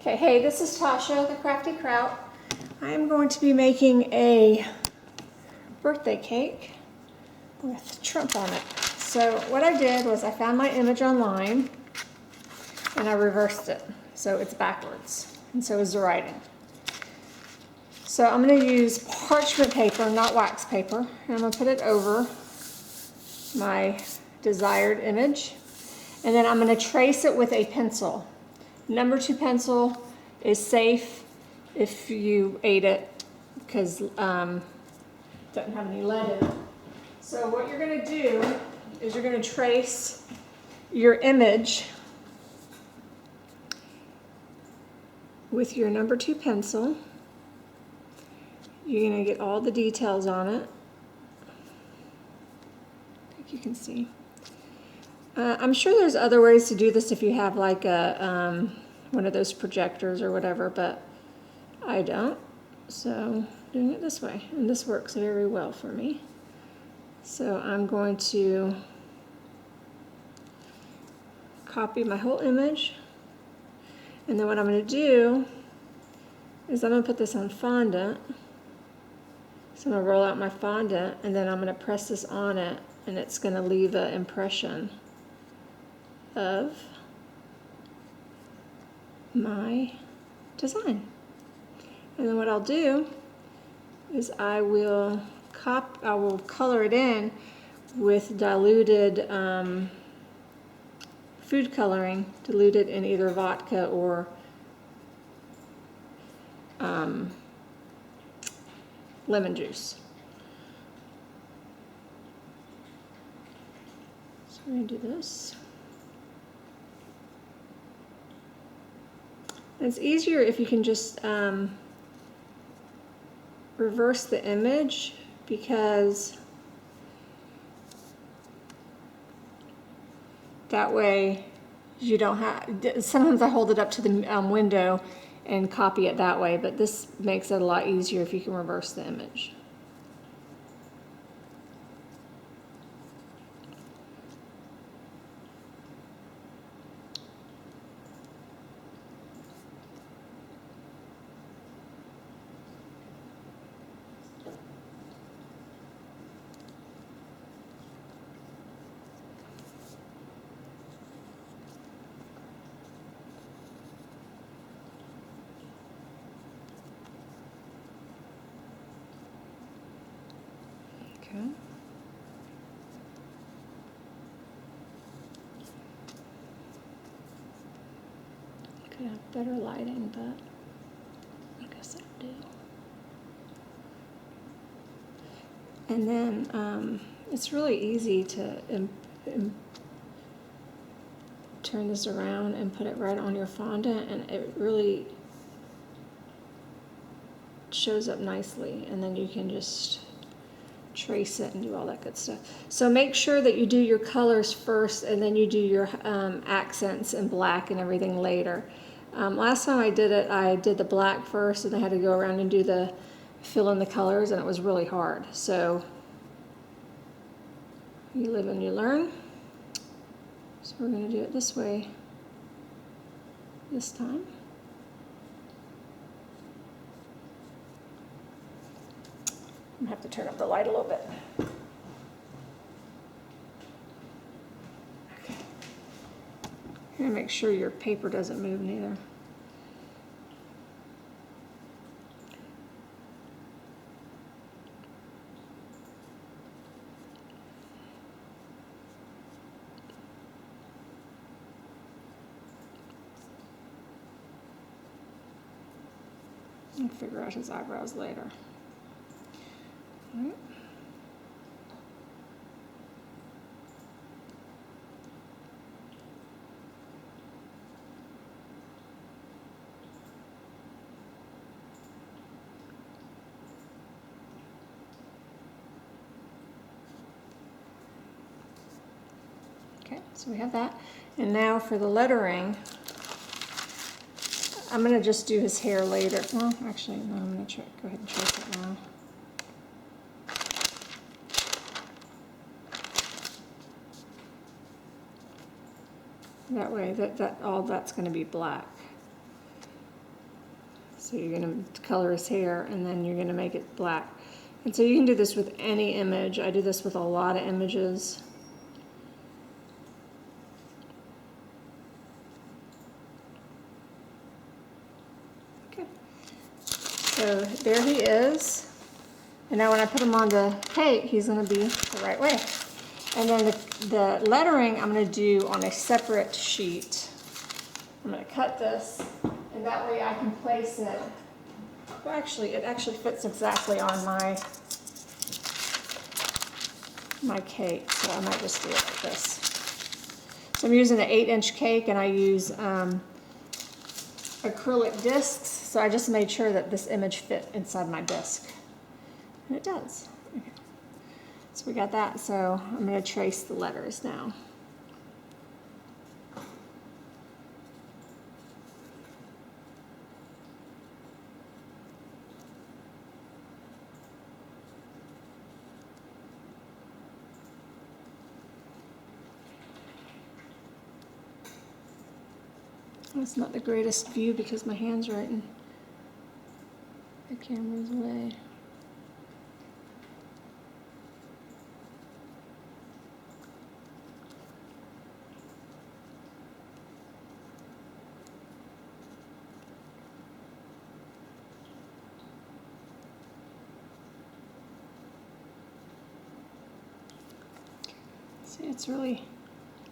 Okay, hey, this is Tasha, the Crafty Kraut. I am going to be making a birthday cake with Trump on it. So what I did was I found my image online and I reversed it. So it's backwards, and so is the writing. So I'm going to use parchment paper, not wax paper, and I'm going to put it over my desired image. And then I'm going to trace it with a pencil. Number 2 pencil is safe if you ate it because it doesn't have any lead in it. So what you're going to do is you're going to trace your image with your number 2 pencil. You're going to get all the details on it. I think you can see. I'm sure there's other ways to do this if you have like a one of those projectors or whatever, but I don't. So doing it this way, and this works very well for me. So I'm going to copy my whole image, and then what I'm going to do is I'm going to put this on fondant. So I'm going to roll out my fondant, and then I'm going to press this on it, and it's going to leave an impression of my design. And then what I'll do is I will color it in with diluted food coloring, diluted in either vodka or lemon juice. So we're going to do this. And it's easier if you can just reverse the image, because that way you don't have, sometimes I hold it up to the window and copy it that way, but this makes it a lot easier if you can reverse the image. Okay. Could have better lighting, but I guess I do. And then it's really easy to turn this around and put it right on your fondant, and it really shows up nicely, and then you can just trace it and do all that good stuff. So make sure that you do your colors first, and then you do your accents in black and everything later. Last time I did it, I did the black first, and I had to go around and do the fill in the colors, and it was really hard. So you live and you learn. So we're going to do it this way this time. I'm going to have to turn up the light a little bit. Okay. You're going to make sure your paper doesn't move neither. I'll figure out his eyebrows later. All right. Okay, so we have that. And now for the lettering, I'm going to just do his hair later. Well, actually, no, I'm going to go ahead and trace it now. That way, all that's going to be black. So you're going to color his hair, and then you're going to make it black. And so you can do this with any image. I do this with a lot of images. Okay. So there he is. And now when I put him on the cake, he's going to be the right way. And then the lettering I'm going to do on a separate sheet. I'm going to cut this, and that way I can place it. Well, actually, it actually fits exactly on my cake, so I might just do it like this. So I'm using an 8-inch cake, and I use acrylic discs, so I just made sure that this image fit inside my disc. And it does. Okay. So we got that, so I'm going to trace the letters now. It's not the greatest view because my hand's right in the camera's way. See, it's really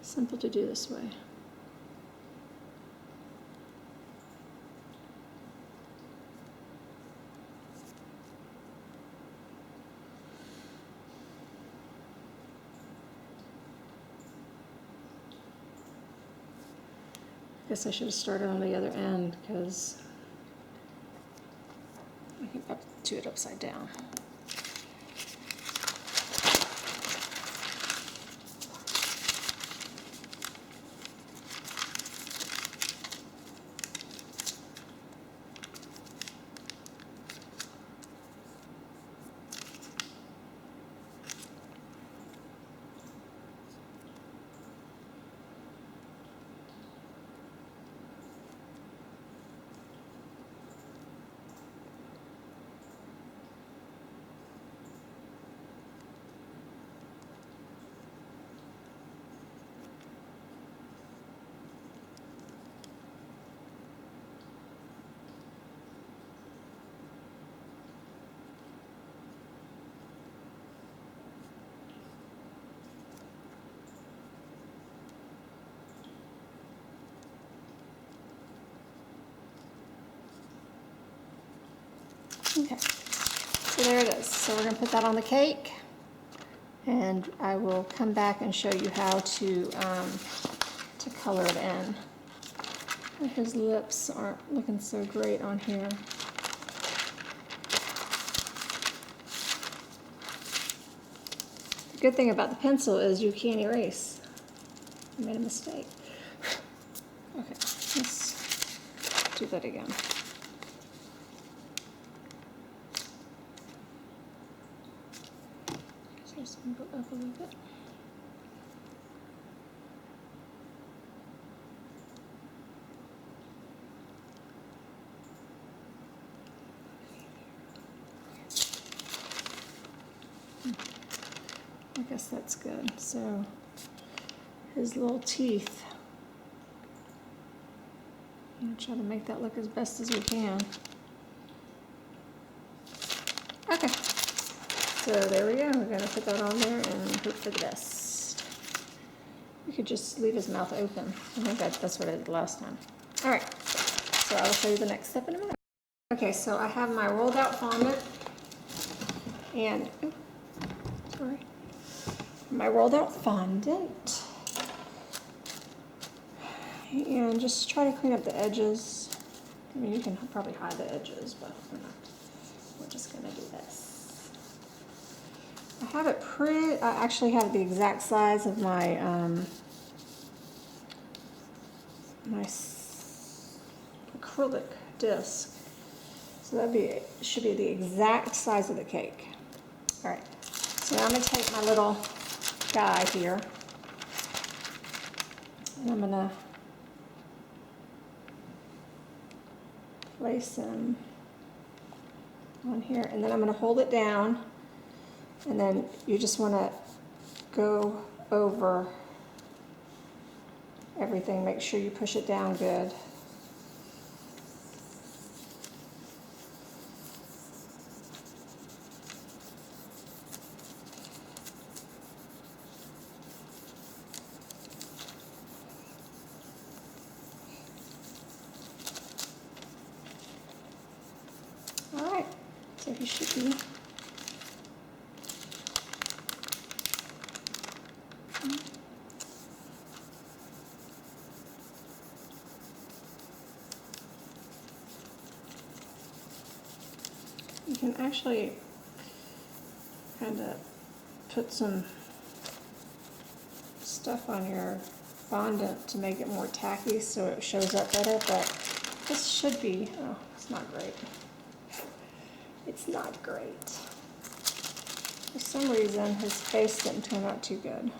simple to do this way. I guess I should have started on the other end because I can do it upside down. Okay, so there it is. So we're going to put that on the cake, and I will come back and show you how to color it in. His lips aren't looking so great on here. The good thing about the pencil is you can't erase. I made a mistake. Okay, let's do that again. Just move it up a little bit. I guess that's good. So his little teeth. I'm gonna try to make that look as best as we can. Okay. So there we go. We're going to put that on there and hope for the best. We could just leave his mouth open. I think that's what I did last time. All right. So I will show you the next step in a minute. Okay, so I have my rolled out fondant and my rolled out fondant, and just try to clean up the edges. I mean, you can probably hide the edges, but we're just going to do this. I have it I actually have the exact size of my my acrylic disc. So that should be the exact size of the cake. All right. So now I'm going to take my little guy here, and I'm going to place them on here, and then I'm going to hold it down, and then you just want to go over everything. Make sure you push it down good. All right, so he should be. You can actually kind of put some stuff on your fondant to make it more tacky so it shows up better, but this should be, oh, it's not great. It's not great. For some reason, his face didn't turn out too good.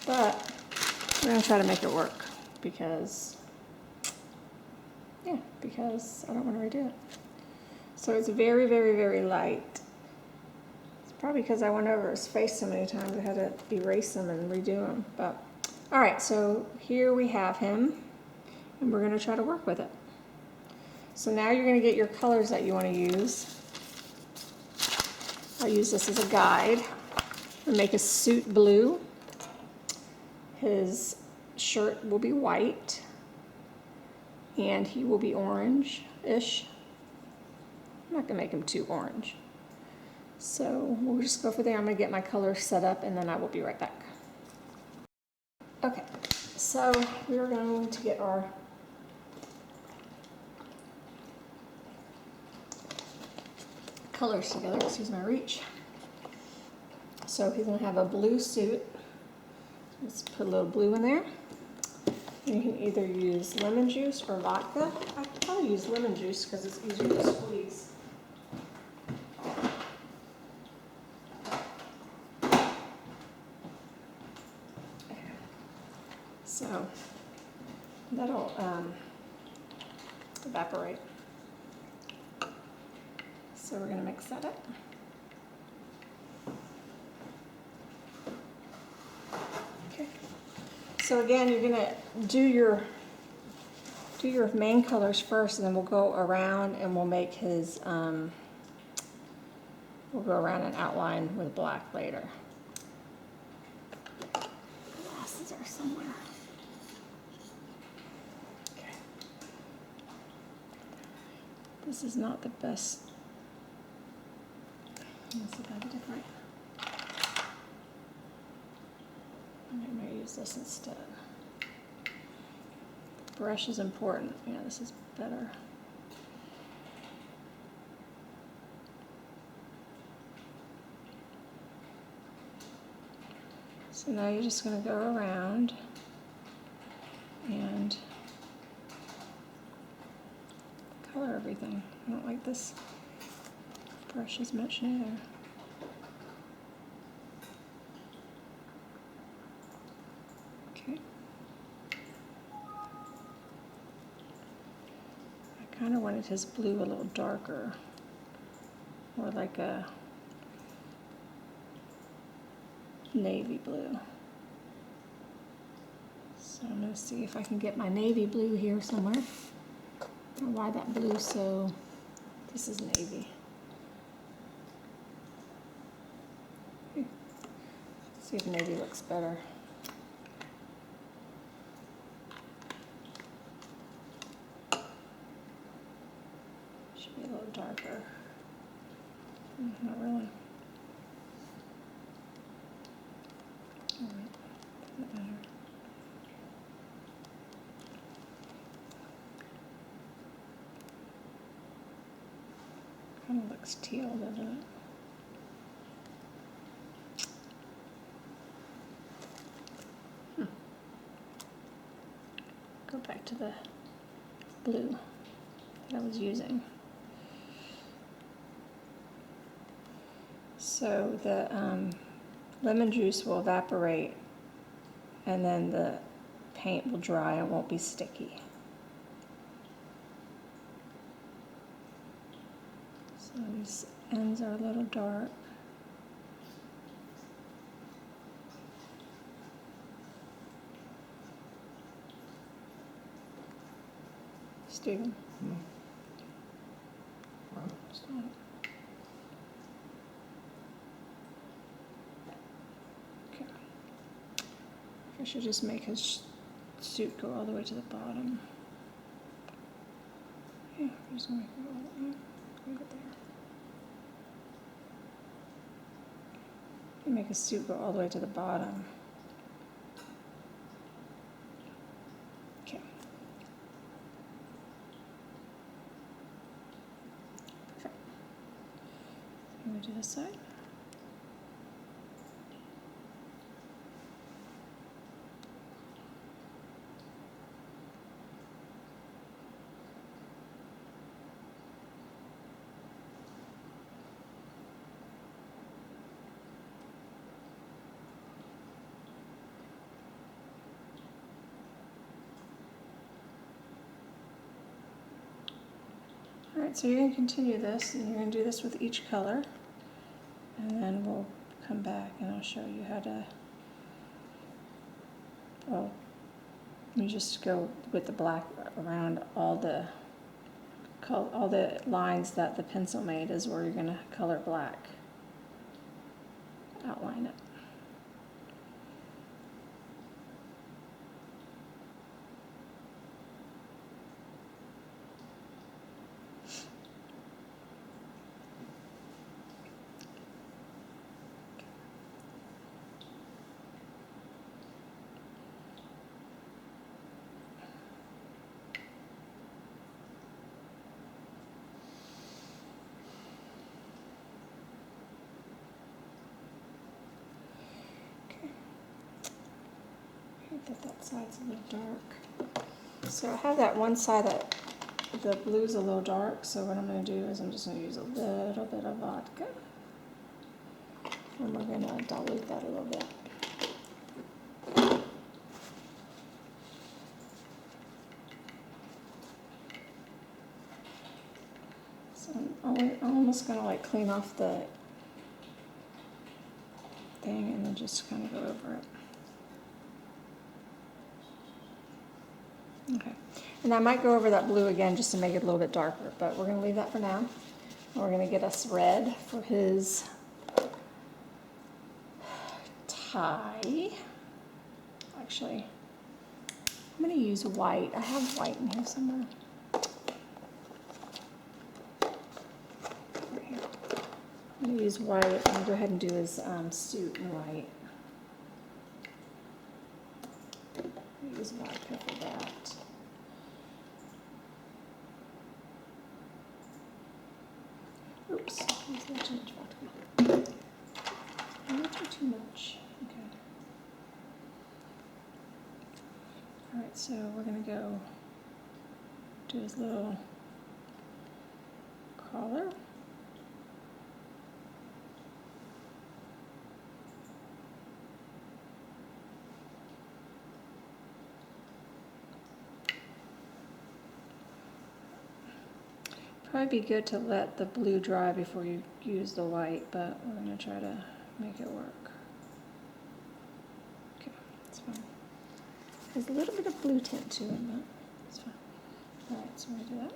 But we're gonna try to make it work because I don't want to redo it. So it's very, very, very light. It's probably because I went over his face so many times I had to erase him and redo him. But all right, so here we have him, and we're going to try to work with it. So now you're going to get your colors that you want to use. I'll use this as a guide. We'll make his suit blue. His shirt will be white. And he will be orange-ish. I'm not gonna make him too orange. So we'll just go for there. I'm gonna get my color set up and then I will be right back. Okay, so we are going to get our colors together. Excuse my reach. So he's gonna have a blue suit. Let's put a little blue in there. You can either use lemon juice or vodka. I probably use lemon juice because it's easier to squeeze. So that'll evaporate. So we're going to mix that up. Okay. So again, you're going to do your main colors first, and then we'll go around and we'll make his we'll go around and outline with black later. Glasses are somewhere. Okay. This is not the best. Let's look at it different. I'm going to use this instead. Brush is important. Yeah, this is better. So now you're just going to go around and color everything. I don't like this brush as much neither. Okay. I kind of wanted his blue a little darker, more like a navy blue. So I'm going to see if I can get my navy blue here somewhere. I don't know why that blue so, this is navy. Okay. Let's see if navy looks better. Should be a little darker. Not really. All right, that better. Kind of looks teal, doesn't it? Go back to the blue that I was using. So the lemon juice will evaporate and then the paint will dry and won't be sticky. So these ends are a little dark. Stephen. Okay. I should just make his suit go all the way to the bottom. Yeah, I'm just gonna make it all the way there. You make his suit go all the way to the bottom. Okay. Perfect. And we do this side. Alright, so you're going to continue this, and you're going to do this with each color, and then we'll come back and I'll show you how to, well, you just go with the black around all the lines that the pencil made is where you're going to color black. Outline it. That side's a little dark. So I have that one side that the blue's a little dark, so what I'm going to do is I'm just going to use a little bit of vodka. And we're going to dilute that a little bit. So I'm almost going to like clean off the thing and then just kind of go over it. Okay, and I might go over that blue again just to make it a little bit darker, but we're going to leave that for now. And we're going to get us red for his tie. Actually, I'm going to use white. I have white in here somewhere. Right here. I'm going to use white. I'm going to go ahead and do his suit in white. Use vodka for that. Oops, that's not too much vodka. A little too much. Okay. Alright, so we're going to go do his little collar. Probably be good to let the blue dry before you use the white, but we're going to try to make it work. Okay, that's fine. There's a little bit of blue tint to it, but it's fine. Alright, so we're going to do that.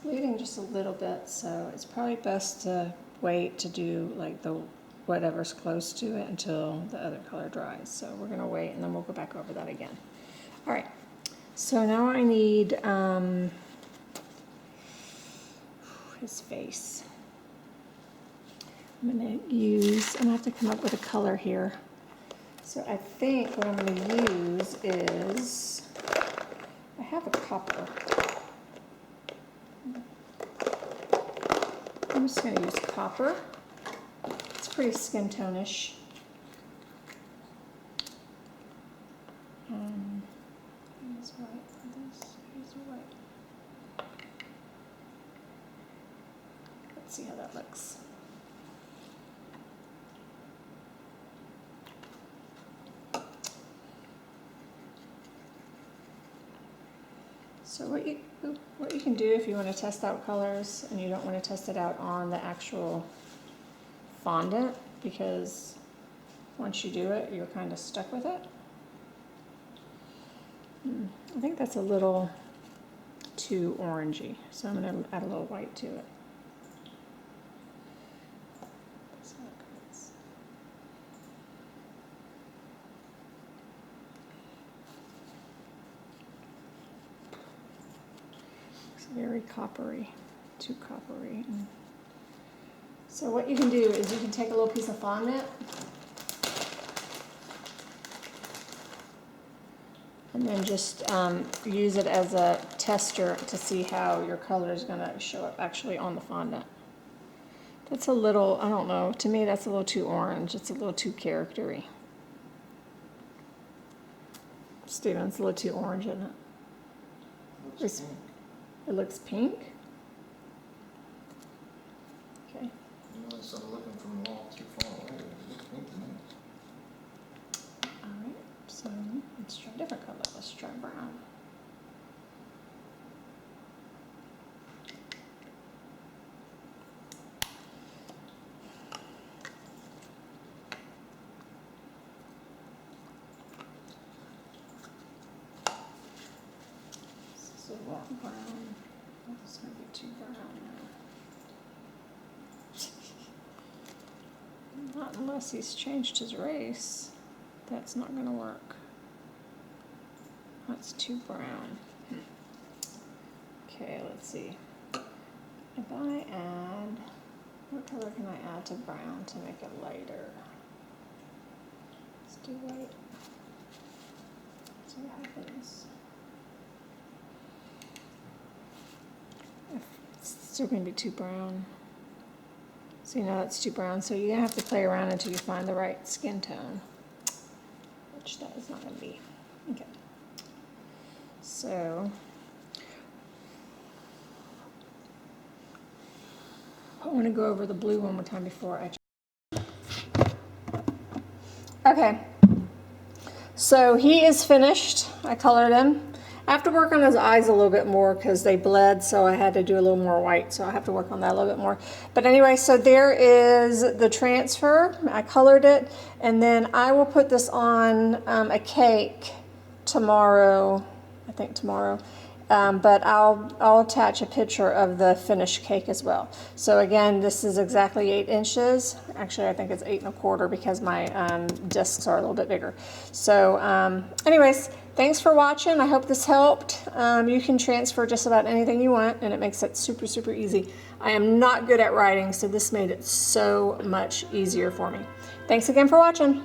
bleeding just a little bit, so it's probably best to wait to do like the whatever's close to it until the other color dries. So we're gonna wait and then we'll go back over that again. All right, so now I need his face. I'm gonna have to come up with a color here. So I think what I'm gonna use is, I have a copper. I'm just gonna use copper. It's pretty skin tone-ish. Here's white for this, here's white. Let's see how that looks. So what you can do if you want to test out colors and you don't want to test it out on the actual fondant, because once you do it, you're kind of stuck with it. I think that's a little too orangey, so I'm going to add a little white to it. Very coppery, too coppery. So what you can do is you can take a little piece of fondant and then just use it as a tester to see how your color is going to show up actually on the fondant. That's a little, I don't know, to me that's a little too orange. It's a little too charactery. Steven, it's a little too orange, isn't it? It looks pink. Okay. You know, instead of looking from the wall too far away, it looks pink to me. All right, so let's try a different color. Let's try brown. This is a lot brown. It's going to be too brown now. Not unless he's changed his race. That's not going to work. That's too brown. Okay, let's see. If I add, what color can I add to brown to make it lighter? Let's do white. See what happens. It's still going to be too brown. So you know it's too brown, so you have to play around until you find the right skin tone, which that is not going to be. Okay. So I want to go over the blue one more time before I. Okay. So he is finished. I colored him. I have to work on his eyes a little bit more because they bled, so I had to do a little more white, so I have to work on that a little bit more. But anyway, so there is the transfer. I colored it, and then I will put this on a cake tomorrow, I think tomorrow. But I'll attach a picture of the finished cake as well. So again, this is exactly 8 inches. Actually, I think it's 8 1/4 because my discs are a little bit bigger. So anyways, thanks for watching. I hope this helped. You can transfer just about anything you want, and it makes it super, super easy. I am not good at writing, so this made it so much easier for me. Thanks again for watching.